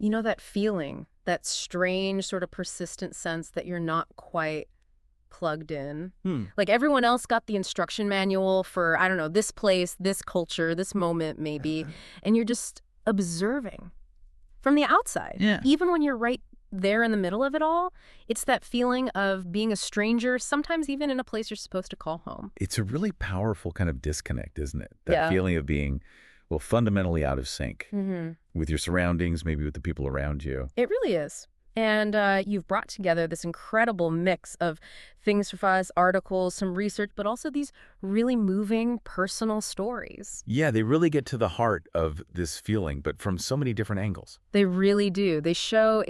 You know, that feeling, that strange sort of persistent sense that you're not quite plugged in. Hmm. Like everyone else got the instruction manual for, I don't know, this place, this culture, this moment maybe, and you're just observing from the outside. Yeah. Even when you're right there in the middle of it all, it's that feeling of being a stranger, sometimes even in a place you're supposed to call home. It's a really powerful kind of disconnect, isn't it? That Yeah. feeling of being, well, fundamentally out of sync Mm-hmm. with your surroundings, maybe with the people around you. It really is. And you've brought together this incredible mix of things for us, articles, some research, but also these really moving personal stories. Yeah, they really get to the heart of this feeling, but from so many different angles. They really do. They show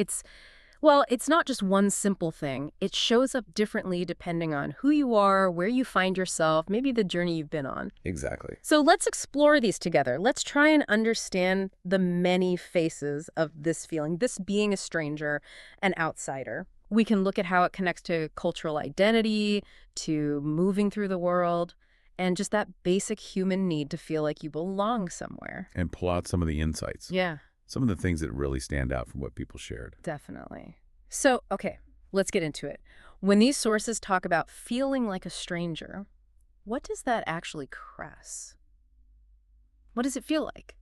well, it's not just one simple thing. It shows up differently depending on who you are, where you find yourself, maybe the journey you've been on. Exactly. So let's explore these together. Let's try and understand the many faces of this feeling, this being a stranger, an outsider. We can look at how it connects to cultural identity, to moving through the world, and just that basic human need to feel like you belong somewhere. And pull out some of the insights. Yeah. Some of the things that really stand out from what people shared. Definitely. So, okay, let's get into it. When these sources talk about feeling like a stranger, what does that actually express? What does it feel like?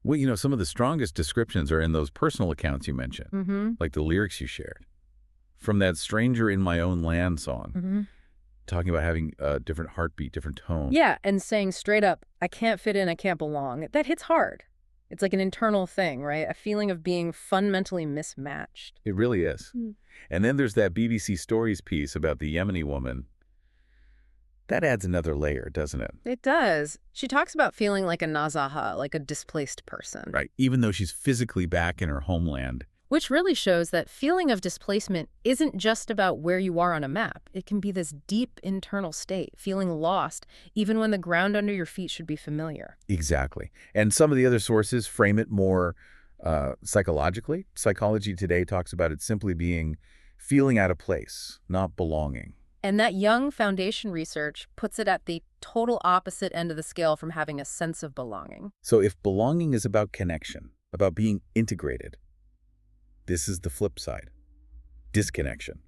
Well, some of the strongest descriptions are in those personal accounts you mentioned, Mm-hmm. like the lyrics you shared. From that Stranger in My Own Land song, Mm-hmm. talking about having a different heartbeat, different tone. Yeah, and saying straight up, I can't fit in, I can't belong. That hits hard. It's like an internal thing, right? A feeling of being fundamentally mismatched. It really is. Mm. And then there's that BBC Stories piece about the Yemeni woman. That adds another layer, doesn't it? It does. She talks about feeling like a nazaha, like a displaced person. Right. Even though she's physically back in her homeland. Which really shows that feeling of displacement isn't just about where you are on a map. It can be this deep internal state, feeling lost, even when the ground under your feet should be familiar. Exactly. And some of the other sources frame it more psychologically. Psychology Today talks about it simply being feeling out of place, not belonging. And that Young Foundation research puts it at the total opposite end of the scale from having a sense of belonging. So if belonging is about connection, about being integrated, this is the flip side. Disconnection.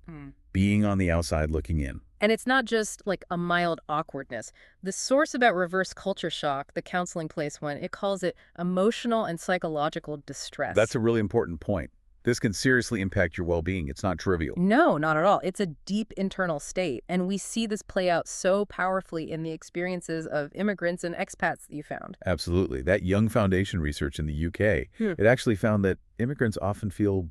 Being on the outside looking in. And it's not just like a mild awkwardness. The source about reverse culture shock, the counseling place one, it calls it emotional and psychological distress. That's a really important point. This can seriously impact your well-being. It's not trivial. No, not at all. It's a deep internal state. And we see this play out so powerfully in the experiences of immigrants and expats that you found. Absolutely. That Young Foundation research in the UK, it actually found that immigrants often feel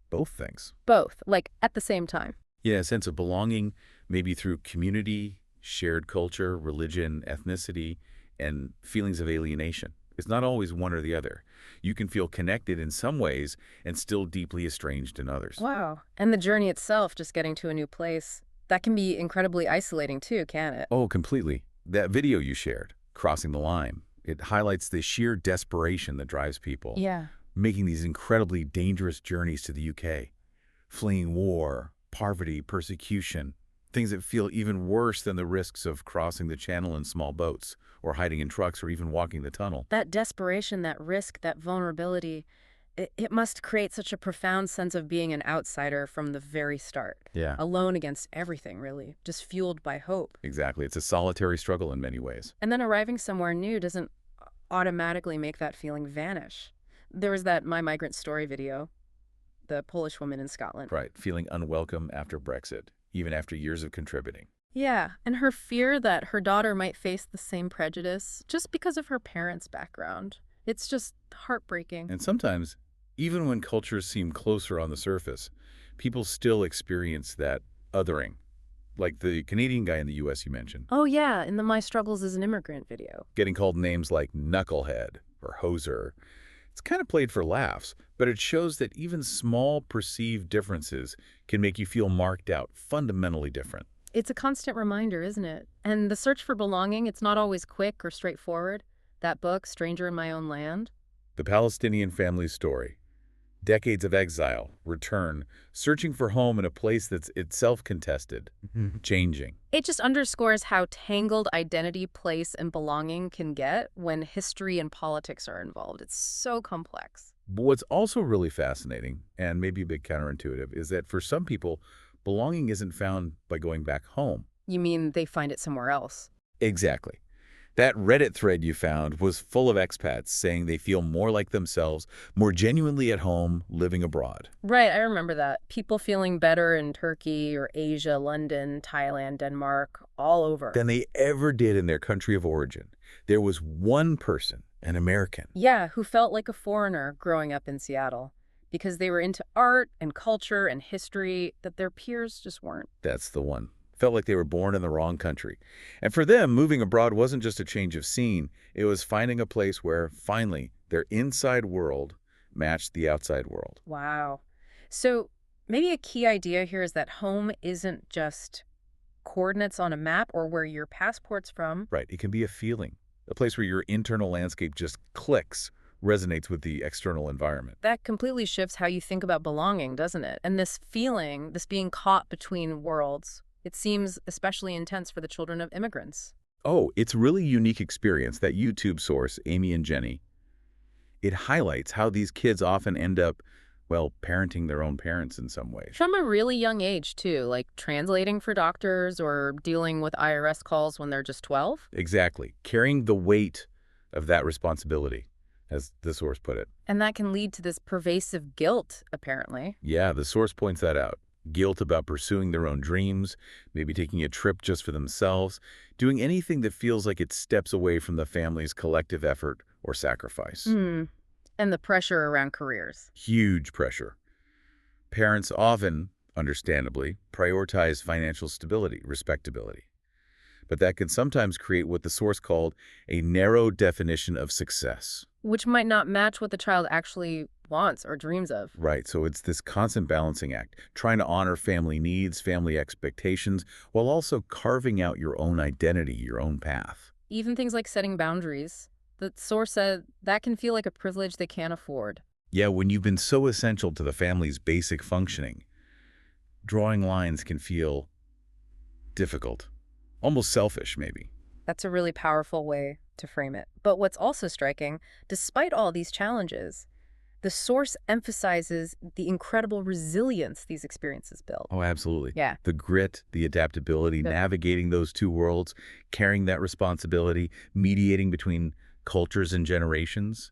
both things. Both, like at the same time. Yeah, a sense of belonging, maybe through community, shared culture, religion, ethnicity, and feelings of alienation. It's not always one or the other. You can feel connected in some ways and still deeply estranged in others. Wow. And the journey itself, just getting to a new place, that can be incredibly isolating too, can't it? Oh, completely. That video you shared, Crossing the Line, it highlights the sheer desperation that drives people. Yeah. Making these incredibly dangerous journeys to the UK, fleeing war, poverty, persecution, things that feel even worse than the risks of crossing the channel in small boats or hiding in trucks or even walking the tunnel. That desperation, that risk, that vulnerability, it must create such a profound sense of being an outsider from the very start. Yeah. Alone against everything, really, just fueled by hope. Exactly. It's a solitary struggle in many ways. And then arriving somewhere new doesn't automatically make that feeling vanish. There was that My Migrant Story video, the Polish woman in Scotland. Right. Feeling unwelcome after Brexit, even after years of contributing. Yeah, and her fear that her daughter might face the same prejudice just because of her parents' background. It's just heartbreaking. And sometimes, even when cultures seem closer on the surface, people still experience that othering. Like the Canadian guy in the U.S. you mentioned. Oh yeah, in the My Struggles as an Immigrant video. Getting called names like knucklehead or hoser. It's kind of played for laughs, but it shows that even small perceived differences can make you feel marked out, fundamentally different. It's a constant reminder, isn't it? And the search for belonging, it's not always quick or straightforward. That book, Stranger in My Own Land. The Palestinian family's story. Decades of exile, return, searching for home in a place that's itself contested, changing. It just underscores how tangled identity, place, and belonging can get when history and politics are involved. It's so complex. But what's also really fascinating, and maybe a bit counterintuitive, is that for some people, belonging isn't found by going back home. You mean they find it somewhere else? Exactly. That Reddit thread you found was full of expats saying they feel more like themselves, more genuinely at home, living abroad. Right, I remember that. People feeling better in Turkey or Asia, London, Thailand, Denmark, all over. Than they ever did in their country of origin. There was one person, an American. Yeah, who felt like a foreigner growing up in Seattle because they were into art and culture and history that their peers just weren't. That's the one. Felt like they were born in the wrong country. And for them, moving abroad wasn't just a change of scene. It was finding a place where, finally, their inside world matched the outside world. Wow. So maybe a key idea here is that home isn't just coordinates on a map or where your passport's from. Right. It can be a feeling, a place where your internal landscape just clicks, resonates with the external environment. That completely shifts how you think about belonging, doesn't it? And this feeling, this being caught between worlds, it seems especially intense for the children of immigrants. Oh, it's really unique experience, that YouTube source, Amy and Jenny. It highlights how these kids often end up, well, parenting their own parents in some ways. From a really young age, too, like translating for doctors or dealing with IRS calls when they're just 12. Exactly. Carrying the weight of that responsibility, as the source put it. And that can lead to this pervasive guilt, apparently. Yeah, the source points that out. Guilt about pursuing their own dreams, maybe taking a trip just for themselves, doing anything that feels like it steps away from the family's collective effort or sacrifice. Hmm. And the pressure around careers. Huge pressure. Parents often, understandably, prioritize financial stability, respectability. But that can sometimes create what the source called a narrow definition of success. Which might not match what the child actually wants or dreams of. Right, so it's this constant balancing act, trying to honor family needs, family expectations, while also carving out your own identity, your own path. Even things like setting boundaries. The source said that can feel like a privilege they can't afford. Yeah, when you've been so essential to the family's basic functioning, drawing lines can feel difficult, almost selfish maybe. That's a really powerful way to frame it. But what's also striking, despite all these challenges, the source emphasizes the incredible resilience these experiences build. Oh, absolutely. Yeah. The grit, the adaptability, Good. navigating those two worlds, carrying that responsibility, mediating between cultures and generations,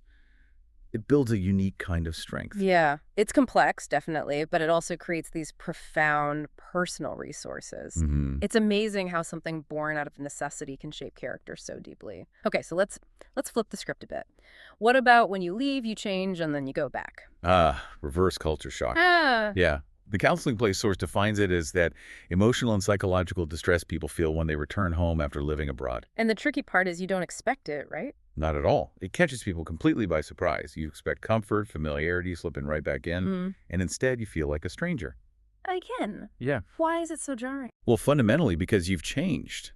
it builds a unique kind of strength. Yeah, it's complex, definitely, but it also creates these profound personal resources. Mhm. It's amazing how something born out of necessity can shape character so deeply. Okay, so let's flip the script a bit. What about when you leave, you change, and then you go back? Reverse culture shock. Ah, Yeah. The counseling place source defines it as that emotional and psychological distress people feel when they return home after living abroad. and the tricky part is you don't expect it, right? Not at all. It catches people completely by surprise. You expect comfort, familiarity, slipping right back in, Mm. and instead you feel like a stranger. Again, Yeah. why is it so jarring? Well, fundamentally because you've changed.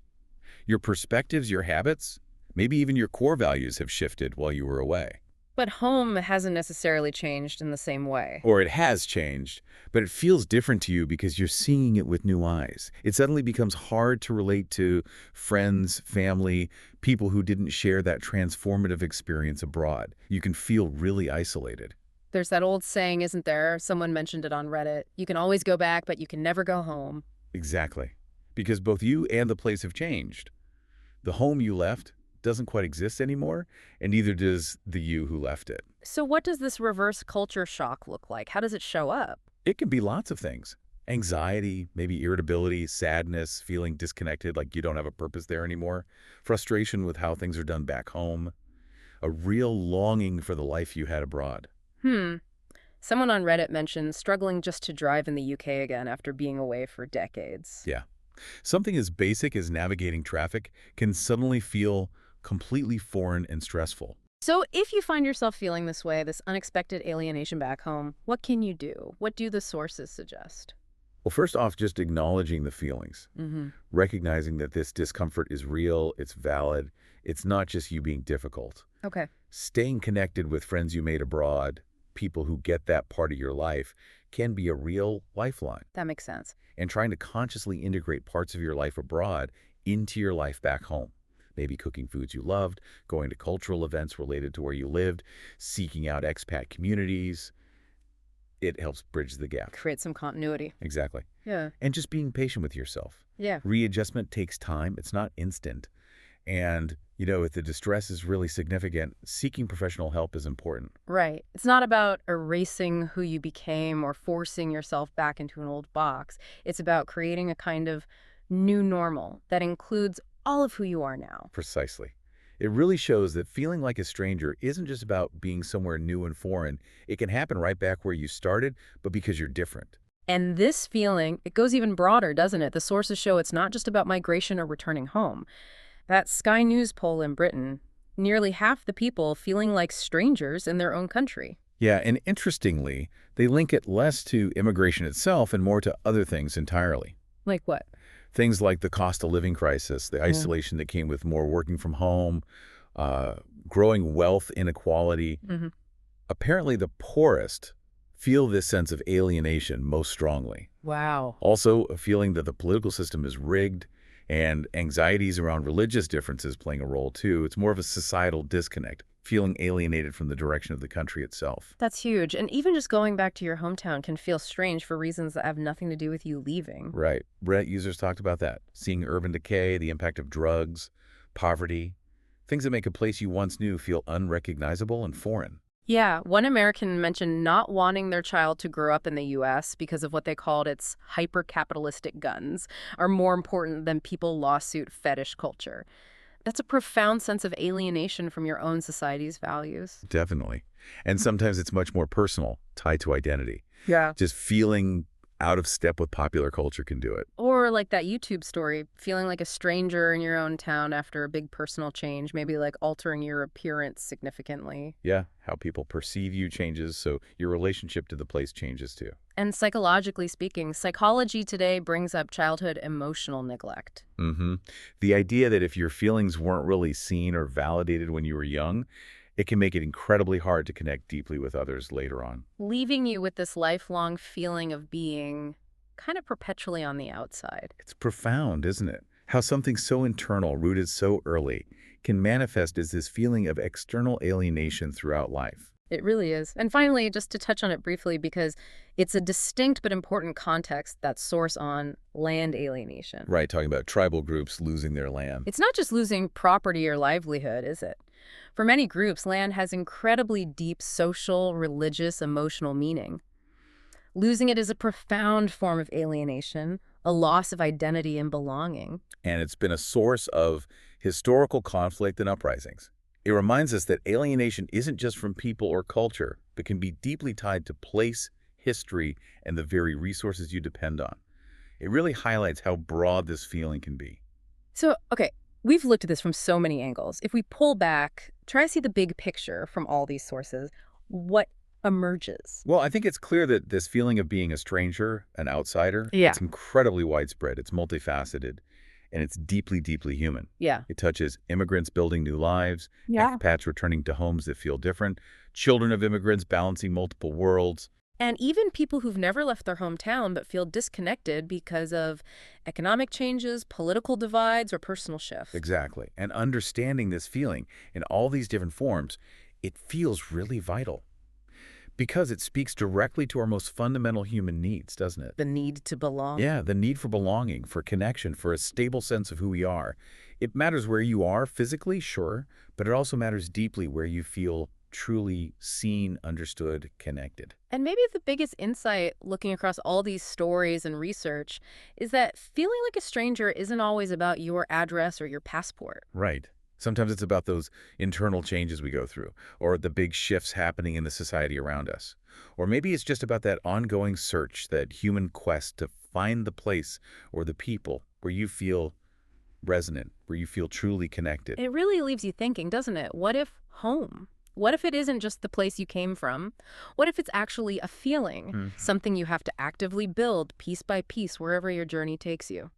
Your perspectives, your habits, maybe even your core values have shifted while you were away. But home hasn't necessarily changed in the same way. Or it has changed, but it feels different to you because you're seeing it with new eyes. It suddenly becomes hard to relate to friends, family, people who didn't share that transformative experience abroad. You can feel really isolated. There's that old saying, isn't there? Someone mentioned it on Reddit. You can always go back, but you can never go home. Exactly. Because both you and the place have changed. The home you left doesn't quite exist anymore, and neither does the you who left it. So what does this reverse culture shock look like? How does it show up? It can be lots of things. Anxiety, maybe irritability, sadness, feeling disconnected, like you don't have a purpose there anymore, frustration with how things are done back home, a real longing for the life you had abroad. Someone on Reddit mentioned struggling just to drive in the UK again after being away for decades. Yeah. Something as basic as navigating traffic can suddenly feel completely foreign and stressful. So if you find yourself feeling this way, this unexpected alienation back home, what can you do? What do the sources suggest? Well, first off, just acknowledging the feelings, recognizing that this discomfort is real, it's valid, it's not just you being difficult. Okay. Staying connected with friends you made abroad, people who get that part of your life, can be a real lifeline. That makes sense. And trying to consciously integrate parts of your life abroad into your life back home. maybe cooking foods you loved, going to cultural events related to where you lived, seeking out expat communities. It helps bridge the gap. Create some continuity. Exactly. Yeah. And just being patient with yourself. Yeah. Readjustment takes time. It's not instant. And, if the distress is really significant, seeking professional help is important. Right. It's not about erasing who you became or forcing yourself back into an old box. It's about creating a kind of new normal that includes all of who you are now. Precisely. It really shows that feeling like a stranger isn't just about being somewhere new and foreign. It can happen right back where you started, but because you're different. And this feeling, it goes even broader, doesn't it? The sources show it's not just about migration or returning home. That Sky News poll in Britain, nearly half the people feeling like strangers in their own country. Yeah, and interestingly, they link it less to immigration itself and more to other things entirely. Like what? Things like the cost of living crisis, the isolation that came with more working from home, growing wealth inequality. Mm-hmm. Apparently, the poorest feel this sense of alienation most strongly. Wow. Also, a feeling that the political system is rigged and anxieties around religious differences playing a role, too. It's more of a societal disconnect, feeling alienated from the direction of the country itself. That's huge. And even just going back to your hometown can feel strange for reasons that have nothing to do with you leaving. Right. Reddit users talked about that, seeing urban decay, the impact of drugs, poverty, things that make a place you once knew feel unrecognizable and foreign. Yeah, one American mentioned not wanting their child to grow up in the U.S. because of what they called its hyper-capitalistic guns are more important than people lawsuit fetish culture. That's a profound sense of alienation from your own society's values. Definitely. And sometimes it's much more personal, tied to identity. Yeah. Just feeling out of step with popular culture can do it. Or like that YouTube story, feeling like a stranger in your own town after a big personal change, maybe like altering your appearance significantly. Yeah, how people perceive you changes, so your relationship to the place changes too. And psychologically speaking, psychology today brings up childhood emotional neglect. Mm-hmm. The idea that if your feelings weren't really seen or validated when you were young, it can make it incredibly hard to connect deeply with others later on. Leaving you with this lifelong feeling of being kind of perpetually on the outside. It's profound, isn't it? How something so internal, rooted so early, can manifest as this feeling of external alienation throughout life. It really is. And finally, just to touch on it briefly, because it's a distinct but important context, that source on land alienation. Right, talking about tribal groups losing their land. It's not just losing property or livelihood, is it? For many groups, land has incredibly deep social, religious, emotional meaning. Losing it is a profound form of alienation, a loss of identity and belonging. And it's been a source of historical conflict and uprisings. It reminds us that alienation isn't just from people or culture, but can be deeply tied to place, history, and the very resources you depend on. It really highlights how broad this feeling can be. So, okay, we've looked at this from so many angles. If we pull back, try to see the big picture from all these sources, what emerges? Well, I think it's clear that this feeling of being a stranger, an outsider, Yeah. it's incredibly widespread. It's multifaceted, and it's deeply, deeply human. Yeah. It touches immigrants building new lives, Yeah. expats returning to homes that feel different, children of immigrants balancing multiple worlds. And even people who've never left their hometown but feel disconnected because of economic changes, political divides, or personal shifts. Exactly. And understanding this feeling in all these different forms, it feels really vital. Because it speaks directly to our most fundamental human needs, doesn't it? The need to belong. Yeah, the need for belonging, for connection, for a stable sense of who we are. It matters where you are physically, sure, but it also matters deeply where you feel truly seen, understood, connected. And maybe the biggest insight looking across all these stories and research is that feeling like a stranger isn't always about your address or your passport. Right. Sometimes it's about those internal changes we go through, or the big shifts happening in the society around us. Or maybe it's just about that ongoing search, that human quest to find the place or the people where you feel resonant, where you feel truly connected. It really leaves you thinking, doesn't it? What if home? What if it isn't just the place you came from? What if it's actually a feeling, something you have to actively build piece by piece wherever your journey takes you?